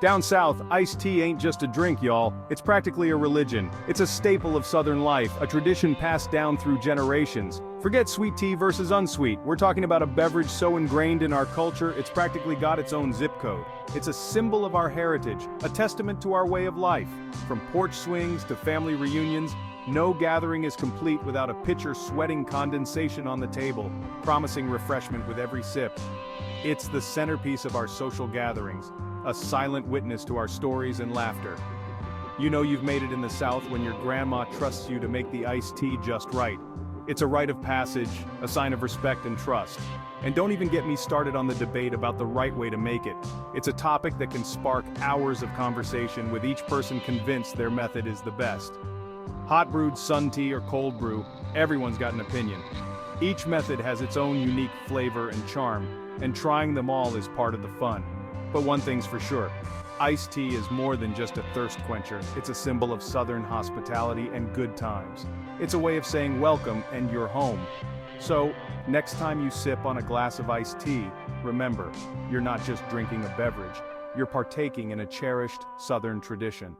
Down south, iced tea ain't just a drink, y'all. It's practically a religion. It's a staple of Southern life, a tradition passed down through generations. Forget sweet tea versus unsweet. We're talking about a beverage so ingrained in our culture, it's practically got its own zip code. It's a symbol of our heritage, a testament to our way of life. From porch swings to family reunions, no gathering is complete without a pitcher sweating condensation on the table, promising refreshment with every sip. It's the centerpiece of our social gatherings, a silent witness to our stories and laughter. You know you've made it in the South when your grandma trusts you to make the iced tea just right. It's a rite of passage, a sign of respect and trust. And don't even get me started on the debate about the right way to make it. It's a topic that can spark hours of conversation with each person convinced their method is the best. Hot brewed, sun tea, or cold brew, everyone's got an opinion. Each method has its own unique flavor and charm, and trying them all is part of the fun. But one thing's for sure, iced tea is more than just a thirst quencher. It's a symbol of Southern hospitality and good times. It's a way of saying welcome and you're home. So, next time you sip on a glass of iced tea, remember, you're not just drinking a beverage, you're partaking in a cherished Southern tradition.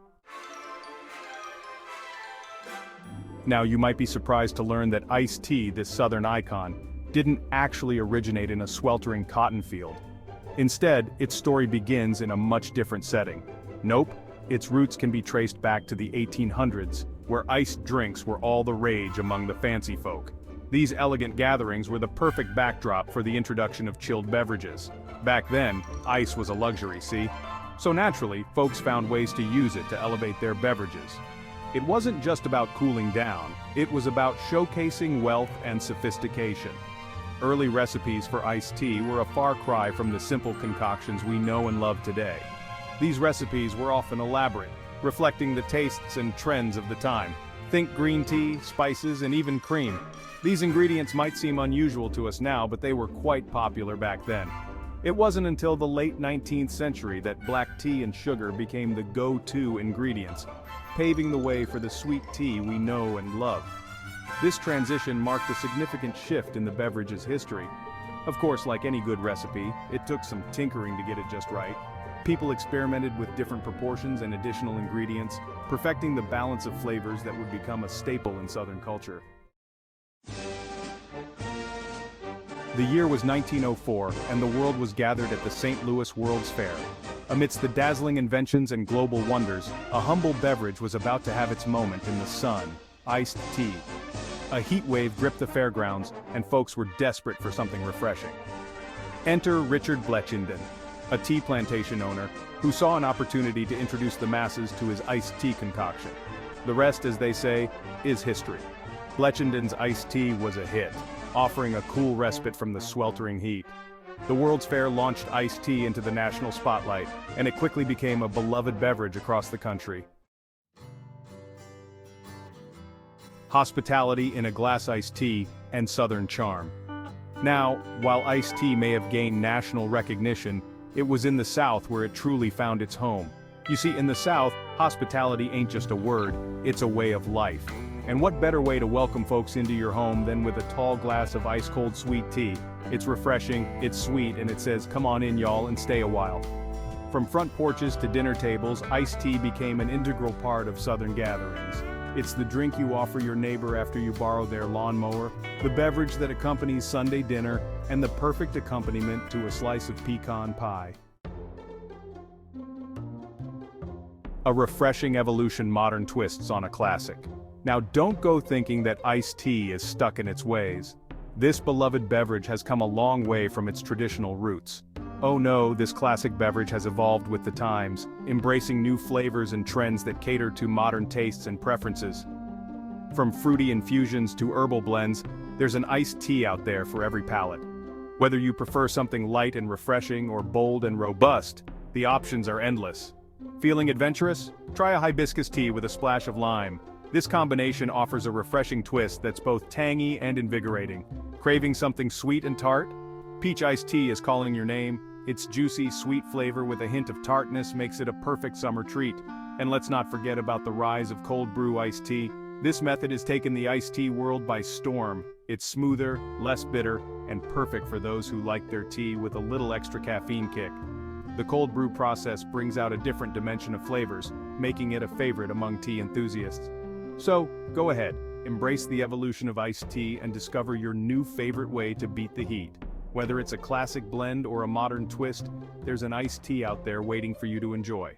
Now, you might be surprised to learn that iced tea, this Southern icon, didn't actually originate in a sweltering cotton field. Instead, its story begins in a much different setting. Nope, its roots can be traced back to the 1800s, where iced drinks were all the rage among the fancy folk. These elegant gatherings were the perfect backdrop for the introduction of chilled beverages. Back then, ice was a luxury, see? So naturally, folks found ways to use it to elevate their beverages. It wasn't just about cooling down, it was about showcasing wealth and sophistication. Early recipes for iced tea were a far cry from the simple concoctions we know and love today. These recipes were often elaborate, reflecting the tastes and trends of the time. Think green tea, spices, and even cream. These ingredients might seem unusual to us now, but they were quite popular back then. It wasn't until the late 19th century that black tea and sugar became the go-to ingredients, paving the way for the sweet tea we know and love. This transition marked a significant shift in the beverage's history. Of course, like any good recipe, it took some tinkering to get it just right. People experimented with different proportions and additional ingredients, perfecting the balance of flavors that would become a staple in Southern culture. The year was 1904, and the world was gathered at the St. Louis World's Fair. Amidst the dazzling inventions and global wonders, a humble beverage was about to have its moment in the sun: iced tea. A heat wave gripped the fairgrounds, and folks were desperate for something refreshing. Enter Richard Bletchinden, a tea plantation owner, who saw an opportunity to introduce the masses to his iced tea concoction. The rest, as they say, is history. Bletchinden's iced tea was a hit, offering a cool respite from the sweltering heat. The World's Fair launched iced tea into the national spotlight, and it quickly became a beloved beverage across the country. Hospitality in a glass iced tea, and Southern charm. Now, while iced tea may have gained national recognition, it was in the South where it truly found its home. You see, in the South, hospitality ain't just a word, it's a way of life. And what better way to welcome folks into your home than with a tall glass of ice-cold sweet tea? It's refreshing, it's sweet, and it says, "Come on in, y'all, and stay a while." From front porches to dinner tables, iced tea became an integral part of Southern gatherings. It's the drink you offer your neighbor after you borrow their lawnmower, the beverage that accompanies Sunday dinner, and the perfect accompaniment to a slice of pecan pie. A refreshing evolution, modern twists on a classic. Now don't go thinking that iced tea is stuck in its ways. This beloved beverage has come a long way from its traditional roots. Oh no, this classic beverage has evolved with the times, embracing new flavors and trends that cater to modern tastes and preferences. From fruity infusions to herbal blends, there's an iced tea out there for every palate. Whether you prefer something light and refreshing or bold and robust, the options are endless. Feeling adventurous? Try a hibiscus tea with a splash of lime. This combination offers a refreshing twist that's both tangy and invigorating. Craving something sweet and tart? Peach iced tea is calling your name. Its juicy, sweet flavor with a hint of tartness makes it a perfect summer treat. And let's not forget about the rise of cold brew iced tea. This method has taken the iced tea world by storm. It's smoother, less bitter, and perfect for those who like their tea with a little extra caffeine kick. The cold brew process brings out a different dimension of flavors, making it a favorite among tea enthusiasts. So, go ahead, embrace the evolution of iced tea and discover your new favorite way to beat the heat. Whether it's a classic blend or a modern twist, there's an iced tea out there waiting for you to enjoy.